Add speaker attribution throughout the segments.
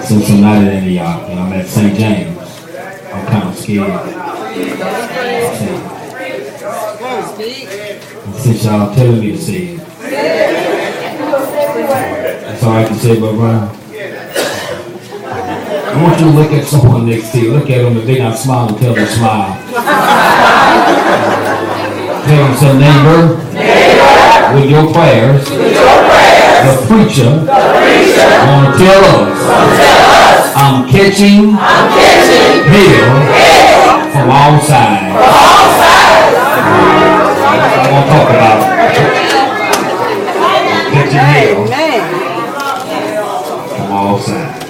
Speaker 1: Cincinnati and y'all, and I'm at St. James. I'm kind of scared. Since y'all telling me to say it. That's all I can say about Brian. I want you to look at someone next to you. Look at them. If they're not smiling, tell them to smile. Tell them, say, neighbor, with your prayers, the preacher want to tell us I'm catching hell from all sides. I want to talk about catching hell from all sides.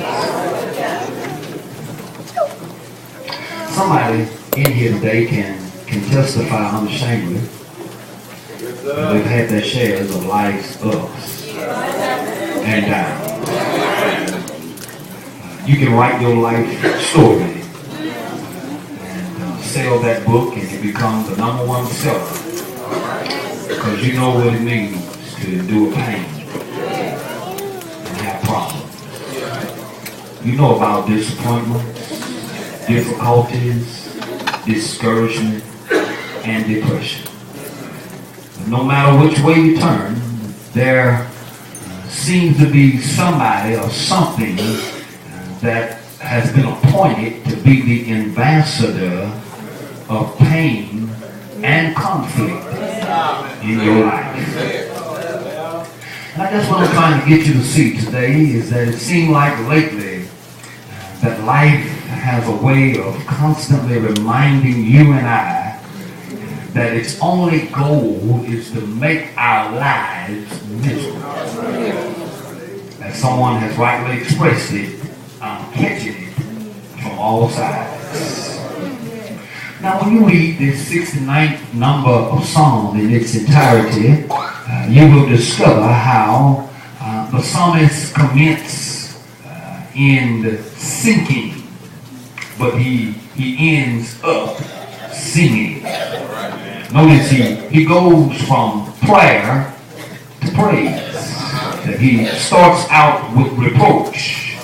Speaker 1: Somebody in here today can testify unashamedly that they've had their shares of life's ups and downs. You can write your life story and sell that book, and it becomes the #1 seller because you know what it means to endure pain and have problems. You know about disappointments, difficulties, discouragement, and depression. But no matter which way you turn, there seems to be somebody or something that has been appointed to be the ambassador of pain and conflict in your life. And I guess what I'm trying to get you to see today is that it seems like lately that life has a way of constantly reminding you and I that its only goal is to make our lives miserable. As someone has rightly expressed it, I'm catching it from all sides. Now, when you read this 69th number of Psalm in its entirety, you will discover how the psalmist commences in sinking, but he ends up singing. Notice he goes from prayer to praise. That he starts out with reproach,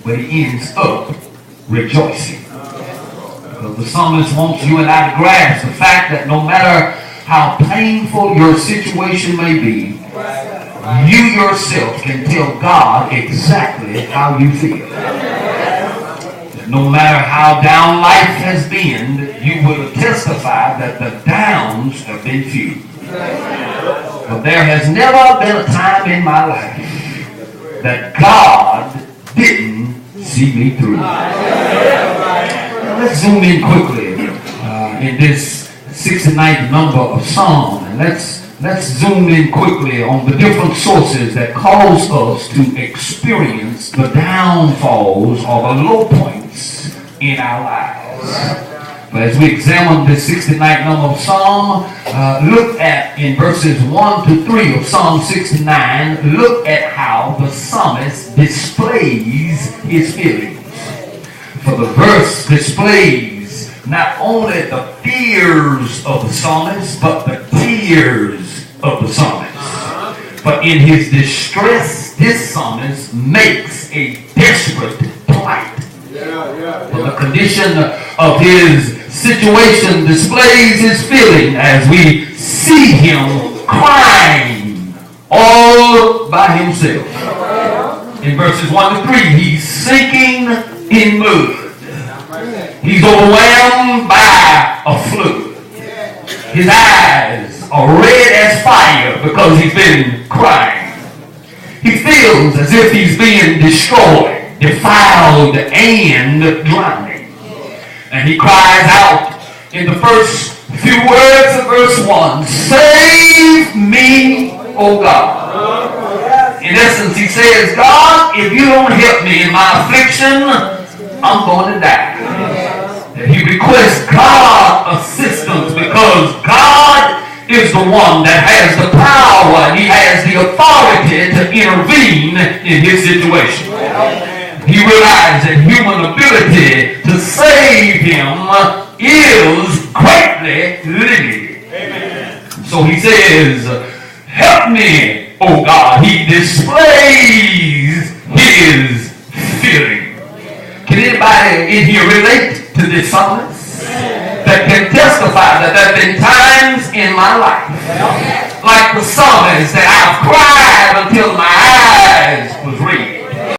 Speaker 1: but he ends up rejoicing. Because the psalmist wants you and I to grasp the fact that no matter how painful your situation may be, you yourself can tell God exactly how you feel. No matter how down life has been, you will testify that the downs have been few. But there has never been a time in my life that God didn't see me through. Now let's zoom in quickly in this 69th number of Psalm, and let's zoom in quickly on the different sources that cause us to experience the downfalls or the low points in our lives. But as we examine this 69th number of Psalm, look at in verses 1 to 3 of Psalm 69, look at how the psalmist displays his feelings. For the verse displays not only the fears of the psalmist, but the tears of the psalmist. But in his distress, this psalmist makes a desperate plight. For the condition of his situation displays his feeling as we see him crying all by himself. In verses 1 to 3, he's sinking in mud. He's overwhelmed by a flood. His eyes are red as fire because he's been crying. He feels as if he's being destroyed, defiled, and drowning. And he cries out in the first few words of verse 1, "Save me, O God." In essence, he says, God, if you don't help me in my affliction, I'm going to die. And he requests God assistance because God is the one that has the power and he has the authority to intervene in his situation. He realized that human ability to save him is greatly limited. Amen. So he says, help me, oh God, he displays his feeling. Can anybody in here relate to this psalmist? That can testify that there have been times in my life, like the psalmist, that I've cried until my eyes was red.